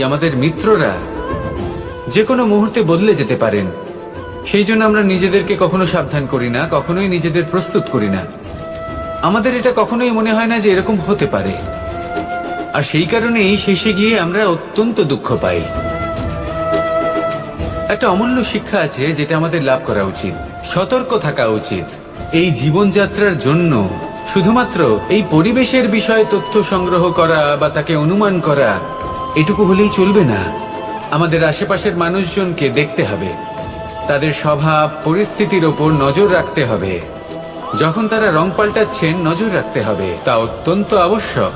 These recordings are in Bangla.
আমাদের মিত্ররা যে কোনো মুহূর্তে বদলে যেতে পারেন। সেই জন্য আমরা নিজেদেরকে কখনো সাবধান করি না, কখনোই নিজেদের প্রস্তুত করি না। আমাদের এটা কখনোই মনে হয় না যে এরকম হতে পারে, আর সেই কারণেই শেষে গিয়ে আমরা অত্যন্ত দুঃখ পাই। একটা অমূল্য শিক্ষা আছে যেটা আমাদের লাভ করা উচিত, সতর্ক থাকা উচিত। এই জীবনযাত্রার জন্য শুধুমাত্র এই পরিবেশের বিষয়ে তথ্য সংগ্রহ করা বা তাকে অনুমান করা এটুকু হলেই চলবে না। আমাদের আশেপাশের মানুষজনকে দেখতে হবে, তাদের স্বভাব পরিস্থিতির ওপর নজর রাখতে হবে। যখন তারা রং পাল্টাচ্ছেন নজর রাখতে হবে, তা অত্যন্ত আবশ্যক।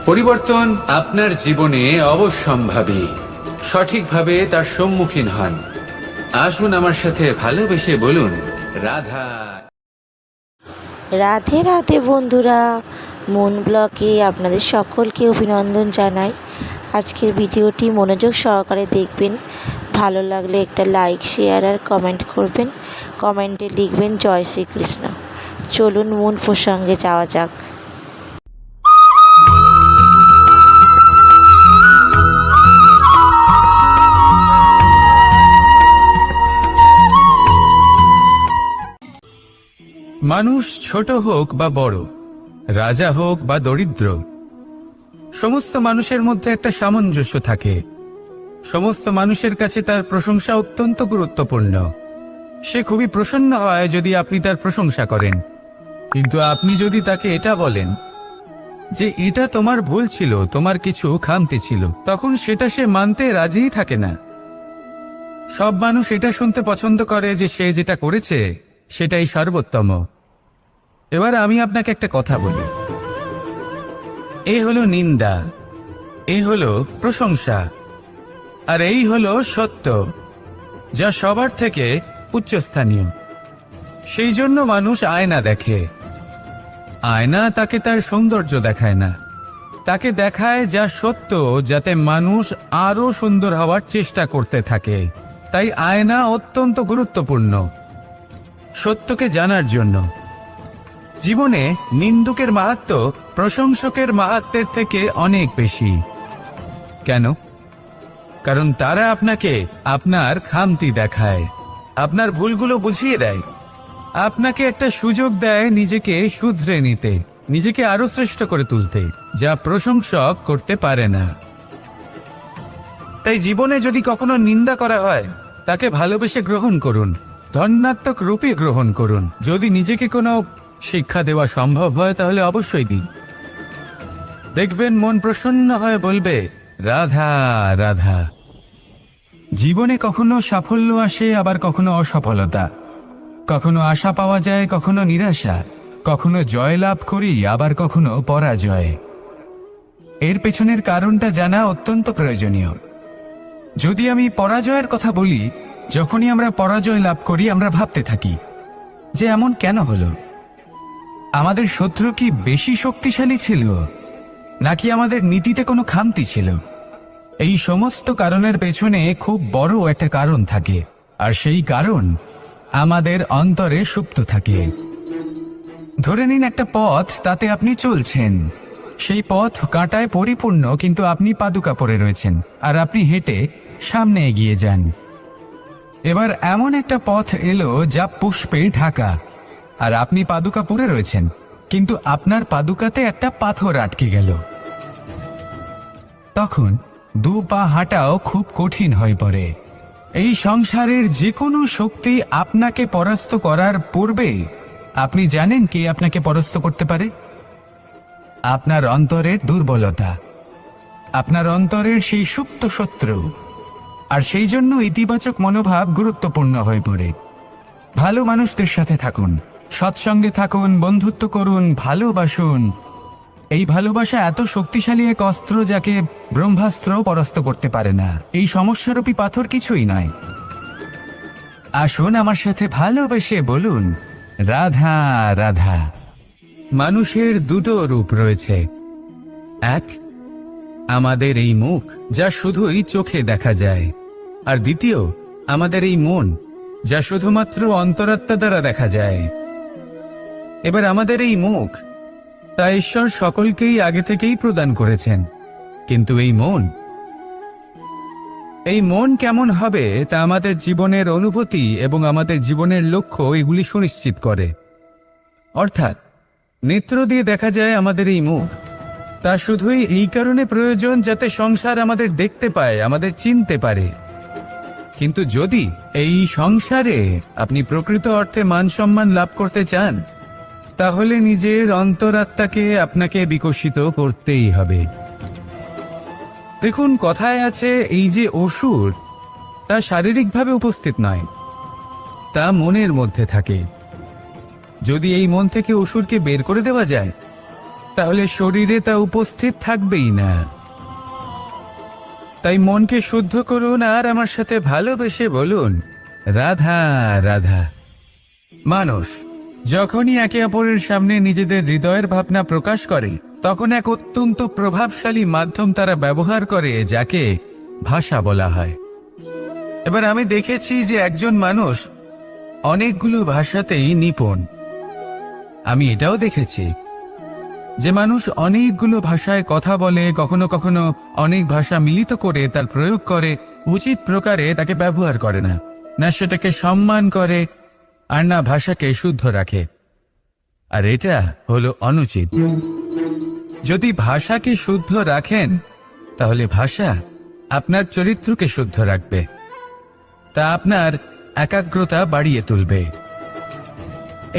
পরিবর্তন আপনার জীবনে অবশ্যম্ভাবী, সঠিকভাবে তার সম্মুখীন হন। আসুন আমার সাথে ভালোবেসে বলুন রাধা। রাধে রাধে বন্ধুরা, মন ব্লগে আপনাদের সকলকে অভিনন্দন জানাই। আজকের ভিডিওটি মনোযোগ সহকারে দেখবেন। ভালো লাগলে একটা লাইক, শেয়ার আর কমেন্ট করবেন। কমেন্টে লিখবেন জয় শ্রীকৃষ্ণ। চলুন মূল প্রসঙ্গে যাওয়া যাক। মানুষ ছোট হোক বা বড়, রাজা হোক বা দরিদ্র, সমস্ত মানুষের মধ্যে একটা সামঞ্জস্য থাকে। সমস্ত মানুষের কাছে তার প্রশংসা অত্যন্ত গুরুত্বপূর্ণ। সে খুবই প্রসন্ন হয় যদি আপনি তার প্রশংসা করেন, কিন্তু আপনি যদি তাকে এটা বলেন যে এটা তোমার ভুল ছিল, তোমার কিছু খামতি ছিল, তখন সেটা সে মানতে রাজিই থাকে না। সব মানুষ এটা শুনতে পছন্দ করে যে সে যেটা করেছে সেটাই সর্বোত্তম। এবার আমি আপনাকে একটা কথা বলি, এ হলো নিন্দা, এ হলো প্রশংসা, আর এই হলো সত্য, যা সবার থেকে উচ্চস্থানীয়। সেই জন্য মানুষ আয়না দেখে। আয়না তাকে তার সৌন্দর্য দেখায় না, তাকে দেখায় যা সত্য, যাতে মানুষ আরো সুন্দর হওয়ার চেষ্টা করতে থাকে। তাই আয়না অত্যন্ত গুরুত্বপূর্ণ সত্যকে জানার জন্য। জীবনে নিন্দুকের মাহাত্ম্য প্রশংসকের মাহাত্ম্যের থেকে অনেক বেশি। কেন? কারণ তারা আপনাকে আপনার খামতি দেখায়, আপনার ভুলগুলো বুঝিয়ে দেয়, আপনাকে একটা সুযোগ দেয় নিজেকে শুধরে নিতে, নিজেকে আরো শ্রেষ্ঠ করে তুলতে, যা প্রশংসক করতে পারে না। তাই জীবনে যদি কখনো নিন্দা করা হয়, তাকে ভালোবেসে গ্রহণ করুন, ধন্যাত্মক রূপে গ্রহণ করুন। যদি নিজেকে কোনো শিক্ষা দেওয়া সম্ভব হয় তাহলে অবশ্যই দিন। দেখবেন মন প্রসন্ন হয়ে বলবে রাধা রাধা। জীবনে কখনো সাফল্য আসে, আবার কখনো অসফলতা, কখনো আশা পাওয়া যায়, কখনো নিরাশা, কখনো জয় লাভ করি, আবার কখনো পরাজয়। এর পেছনের কারণটা জানা অত্যন্ত প্রয়োজনীয়। যদি আমি পরাজয়ের কথা বলি, যখনই আমরা পরাজয় লাভ করি আমরা ভাবতে থাকি যে এমন কেন হলো? আমাদের শত্রু কি বেশি শক্তিশালী ছিল, নাকি আমাদের নীতিতে কোনো খামতি ছিল? এই সমস্ত কারণের পেছনে খুব বড় একটা কারণ থাকে, আর সেই কারণ আমাদের অন্তরে সুপ্ত থাকে। ধরে নিন একটা পথ, তাতে আপনি চলছেন। সেই পথ কাঁটায় পরিপূর্ণ, কিন্তু আপনি পাদুকা পরে রয়েছেন, আর আপনি হেঁটে সামনে এগিয়ে যান। এবার এমন একটা পথ এলো যা পুষ্পে ঢাকা, আর আপনি পাদুকা পরে রয়েছেন, কিন্তু আপনার পাদুকাতে একটা পাথর আটকে গেল। তখন দু পা হাঁটাও খুব কঠিন হয়ে পড়ে। এই সংসারের যে কোনো শক্তি আপনাকে পরাস্ত করার পূর্বে আপনি জানেন কে আপনাকে পরাস্ত করতে পারে? আপনার অন্তরের দুর্বলতা, আপনার অন্তরের সেই সুপ্ত শত্রু। আর সেই জন্য ইতিবাচক মনোভাব গুরুত্বপূর্ণ হয়ে পড়ে। ভালো মানুষদের সাথে থাকুন, সৎসঙ্গে থাকুন, বন্ধুত্ব করুন, ভালোবাসুন। এই ভালোবাসা এত শক্তিশালী এক অস্ত্র যাকে ব্রহ্মাস্ত্র পরাস্ত করতে পারে না। এই সমস্যারূপী পাথর কিছুই নয়। আসুন আমার সাথে ভালোবেসে বলুন রাধা রাধা। মানুষের দুটো রূপ রয়েছে। এক, আমাদের এই মুখ, যা শুধুই চোখে দেখা যায়, আর দ্বিতীয় আমাদের এই মন, যা শুধুমাত্র অন্তরাত্মা দ্বারা দেখা যায়। এবার আমাদের এই মুখ, তা ঈশ্বর সকলকেই আগে থেকেই প্রদান করেছেন, কিন্তু এই মন এই মন কেমন হবে তা আমাদের জীবনের অনুভূতি এবং আমাদের জীবনের লক্ষ্য এগুলি সুনিশ্চিত করে। অর্থাৎ নেত্র দিয়ে দেখা যায় আমাদের এই মুখ, তা শুধুই এই কারণে প্রয়োজন যাতে সংসার আমাদের দেখতে পায়, আমাদের চিনতে পারে। কিন্তু যদি এই সংসারে আপনি প্রকৃত অর্থে মান সম্মান লাভ করতে চান, তাহলে নিজের অন্তরাত্মাকে আপনাকে বিকশিত করতেই হবে। দেখুন, কথায় আছে এই যে অসুর, তা শারীরিকভাবে উপস্থিত নয়, তা মনের মধ্যে থাকে। যদি এই মন থেকে অসুরকে বের করে দেওয়া যায়, তাহলে শরীরে তা উপস্থিত থাকবেই না। তাই মনকে শুদ্ধ করুন আর আমার সাথে ভালোবেসে বলুন, রাধা রাধা। মানুষ যখনই একে অপরের সামনে নিজেদের হৃদয়ের ভাবনা প্রকাশ করে, তখন এক অত্যন্ত প্রভাবশালী মাধ্যম তারা ব্যবহার করে, যাকে ভাষা বলা হয়। এবার আমি দেখেছি যে একজন মানুষ অনেকগুলো ভাষাতেই নিপুণ। আমি এটাও দেখেছি যে মানুষ অনেকগুলো ভাষায় কথা বলে, কখনো কখনো অনেক ভাষা মিলিত করে তার প্রয়োগ করে, উচিত প্রকারে তাকে ব্যবহার করে না, না সেটাকে সম্মান করে, আর না ভাষাকে শুদ্ধ রাখে। আর এটা হলো অনুচিত। যদি ভাষাকে শুদ্ধ রাখেন, তাহলে ভাষা আপনার চরিত্রকে শুদ্ধ রাখবে, তা আপনার একাগ্রতা বাড়িয়ে তুলবে।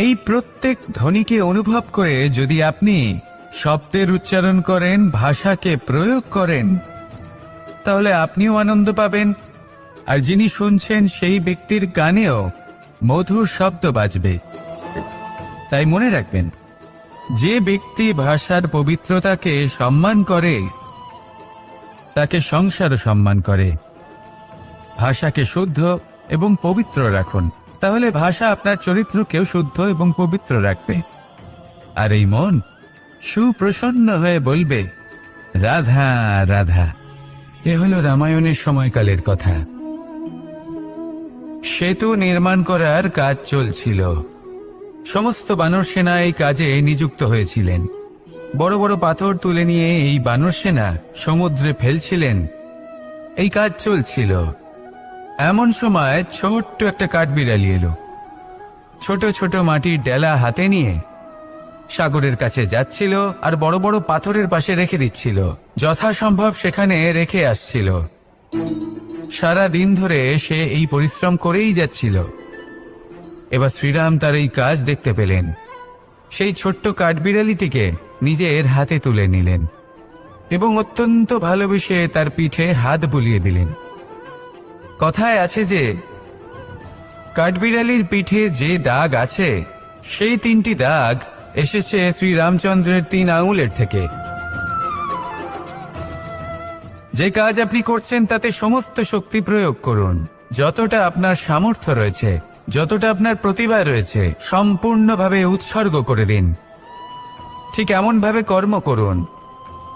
এই প্রত্যেক ধ্বনিকে অনুভব করে যদি আপনি শব্দের উচ্চারণ করেন, ভাষাকে প্রয়োগ করেন, তাহলে আপনিও আনন্দ পাবেন, আর যিনি শুনছেন সেই ব্যক্তির কানেও মধুর শব্দ বাজবে। তাই মনে রাখবেন, যে ব্যক্তি ভাষার পবিত্রতাকে সম্মান করে, তাকে সংসারও সম্মান করে। ভাষাকে শুদ্ধ এবং পবিত্র রাখুন, তাহলে ভাষা আপনার চরিত্রকেও শুদ্ধ এবং পবিত্র রাখবে। আর এই মন সুপ্রসন্ন হয়ে বলবে, রাধা রাধা। এ হলো রামায়ণের সময়কালের কথা। সেতু নির্মাণ করার কাজ চলছিল। সমস্ত বানর সেনা এই কাজে নিযুক্ত হয়েছিলেন। বড় বড় পাথর তুলে নিয়ে এই বানর সেনা সমুদ্রে ফেলছিলেন। এই কাজ চলছিল। এমন সময় ছোট্ট একটা কাঠবিড়ালি এলো। ছোট ছোট মাটির ডেলা হাতে নিয়ে সাগরের কাছে যাচ্ছিল, আর বড় বড় পাথরের পাশে রেখে দিচ্ছিল, যথাসম্ভব সেখানে রেখে আসছিল। সারা দিন ধরে সে এই পরিশ্রম করেই যাচ্ছিল। এবার শ্রীরাম তার এই কাজ দেখতে পেলেন। সেই ছোট্ট কাঠবিড়ালিটিকে নিজের হাতে তুলে নিলেন এবং অত্যন্ত ভালোবেসে তার পিঠে হাত বুলিয়ে দিলেন। কথায় আছে যে কাঠবিড়ালির পিঠে যে দাগ আছে, সেই 3টি দাগ এসেছে শ্রীরামচন্দ্রের 3 আঙুলের থেকে। যে কাজ আপনি করছেন তাতে সমস্ত শক্তি প্রয়োগ করুন। যতটা আপনার সামর্থ্য রয়েছে, যতটা আপনার প্রতিভা রয়েছে, সম্পূর্ণভাবে উৎসর্গ করে দিন। ঠিক এমনভাবে কর্ম করুন।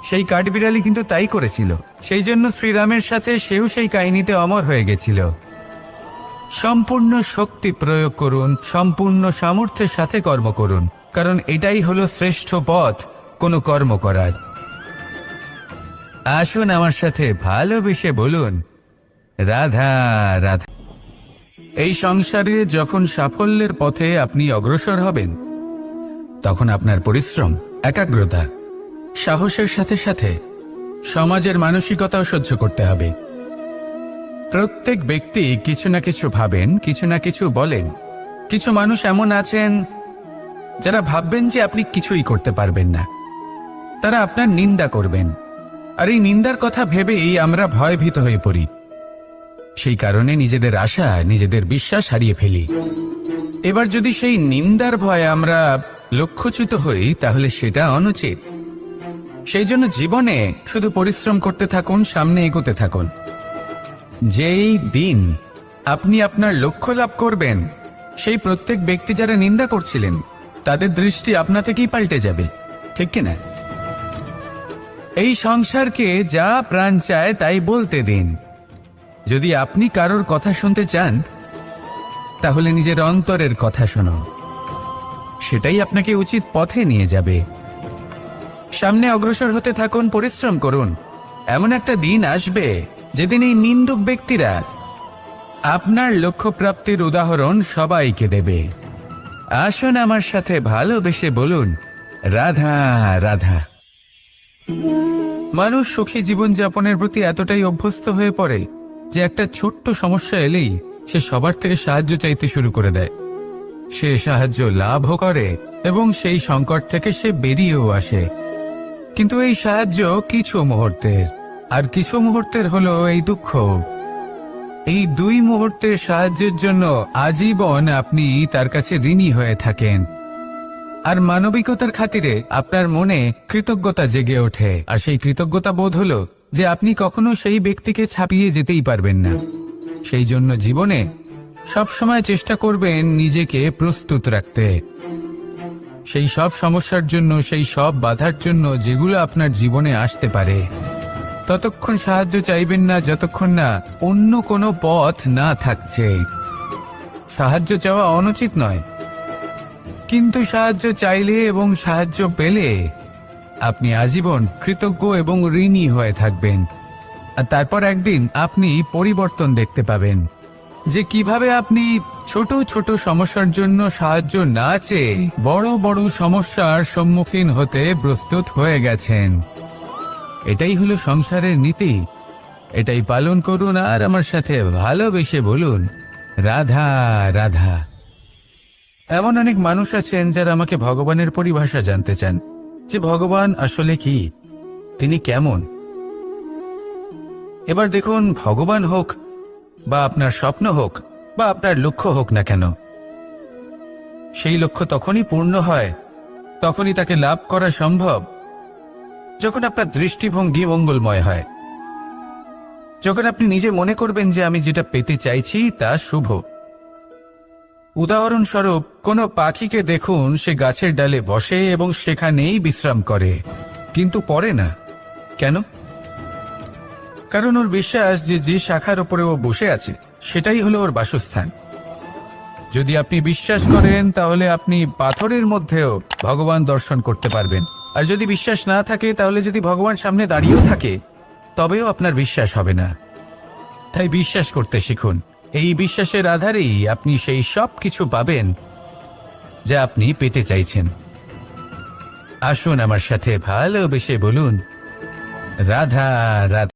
সেই কাঠবিড়ালি কিন্তু তাই করেছিল। সেই জন্য শ্রীরামের সাথে সেও সেই কাহিনীতে অমর হয়ে গেছিল। সম্পূর্ণ শক্তি প্রয়োগ করুন, সম্পূর্ণ সামর্থ্যের সাথে কর্ম করুন, কারণ এটাই হলো শ্রেষ্ঠ পথ কোনো কর্ম করার। আসুন আমার সাথে ভালোবেসে বলুন, রাধা রাধা। এই সংসারে যখন সাফল্যের পথে আপনি অগ্রসর হবেন, তখন আপনার পরিশ্রম, একাগ্রতা, সাহসের সাথে সাথে সমাজের মানসিকতাও সহ্য করতে হবে। প্রত্যেক ব্যক্তি কিছু না কিছু ভাবেন, কিছু না কিছু বলেন। কিছু মানুষ এমন আছেন যারা ভাববেন যে আপনি কিছুই করতে পারবেন না। তারা আপনার নিন্দা করবেন, আর এই নিন্দার কথা ভেবেই আমরা ভয়ভীত হয়ে পড়ি। সেই কারণে নিজেদের আশা, নিজেদের বিশ্বাস হারিয়ে ফেলি। এবার যদি সেই নিন্দার ভয়ে আমরা লক্ষ্যচ্যুত হই, তাহলে সেটা অনুচিত। সেই জন্য জীবনে শুধু পরিশ্রম করতে থাকুন, সামনে এগোতে থাকুন। যেই দিন আপনি আপনার লক্ষ্য লাভ করবেন, সেই প্রত্যেক ব্যক্তি যারা নিন্দা করছিলেন, তাদের দৃষ্টি আপনা থেকেই পাল্টে যাবে, ঠিক কিনা? এই সংসারকে যা প্রাণ চায় তাই বলতে দিন। যদি আপনি কারোর কথা শুনতে চান, তাহলে নিজের অন্তরের কথা শুনুন। সেটাই আপনাকে উচিত পথে নিয়ে যাবে। সামনে অগ্রসর হতে থাকুন, পরিশ্রম করুন। এমন একটা দিন আসবে যেদিন এই নিন্দুক ব্যক্তিরা আপনার লক্ষ্য প্রাপ্তির উদাহরণ সবাইকে দেবে। আসুন আমার সাথে ভালোবেসে বলুন, রাধা রাধা। মানুষ সুখী জীবনযাপনের প্রতি এতটাই অভ্যস্ত হয়ে পড়ে যে একটা ছোট্ট সমস্যা এলেই সে সবার থেকে সাহায্য চাইতে শুরু করে দেয়। সে সাহায্য লাভও করে এবং সেই সংকট থেকে সে বেরিয়েও আসে। কিন্তু এই সাহায্য কিছু মুহূর্তের, আর কিছু মুহূর্তের হলো এই দুঃখ। এই 2 মুহূর্তের সাহায্যের জন্য আজীবন আপনি তার কাছে ঋণী হয়ে থাকেন। আর মানবিকতার খাতিরে আপনার মনে কৃতজ্ঞতা জেগে ওঠে, আর সেই কৃতজ্ঞতা বোধ হলো যে আপনি কখনো সেই ব্যক্তিকে ছাপিয়ে যেতেই পারবেন না। সেই জন্য জীবনে সবসময় চেষ্টা করবেন নিজেকে প্রস্তুত রাখতে সেই সব সমস্যার জন্য, সেই সব বাধার জন্য যেগুলো আপনার জীবনে আসতে পারে। ততক্ষণ সাহায্য চাইবেন না যতক্ষণ না অন্য কোনো পথ না থাকছে। সাহায্য চাওয়া অনুচিত নয়, কিন্তু সাহায্য চাইলে এবং সাহায্য পেলে আপনি আজীবন কৃতজ্ঞ এবং ঋণী হয়ে থাকবেন। আর তারপর একদিন আপনি পরিবর্তন দেখতে পাবেন যে কিভাবে আপনি ছোট ছোট সমস্যার জন্য সাহায্য না চেয়ে বড় বড় সমস্যার সম্মুখীন হতে প্রস্তুত হয়ে গেছেন। এটাই হলো সংসারের নীতি। এটাই পালন করুন আর আমার সাথে ভালোবেসে বলুন, রাধা রাধা। এমন অনেক মানুষ আছেন যারা আমাকে ভগবানের পরিভাষা জানতে চান, যে ভগবান আসলে কি, তিনি কেমন। এবার দেখুন, ভগবান হোক বা আপনার স্বপ্ন হোক বা আপনার লক্ষ্য হোক না কেন, সেই লক্ষ্য তখনই পূর্ণ হয়, তখনই তাকে লাভ করা সম্ভব যখন আপনার দৃষ্টিভঙ্গি মঙ্গলময় হয়। যখন আপনি নিজে মনে করবেন যে আমি যেটা পেতে চাইছি তা শুভ। উদাহরণস্বরূপ, কোনো পাখিকে দেখুন, সে গাছের ডালে বসে এবং সেখানেই বিশ্রাম করে, কিন্তু পড়ে না। কেন? কারণ ওর বিশ্বাস যে যে শাখার উপরে ও বসে আছে সেটাই হলো ওর বাসস্থান। যদি আপনি বিশ্বাস করেন তাহলে আপনি পাথরের মধ্যেও ভগবান দর্শন করতে পারবেন। আর যদি বিশ্বাস না থাকে, তাহলে যদি ভগবান সামনে দাঁড়িয়েও থাকে তবেও আপনার বিশ্বাস হবে না। তাই বিশ্বাস করতে শিখুন। এই বিশ্বাসের আধারেই আপনি সেই সব কিছু পাবেন যা আপনি পেতে চাইছেন। আসুন আমার সাথে ভালোবেসে বলুন, রাধা রাধা।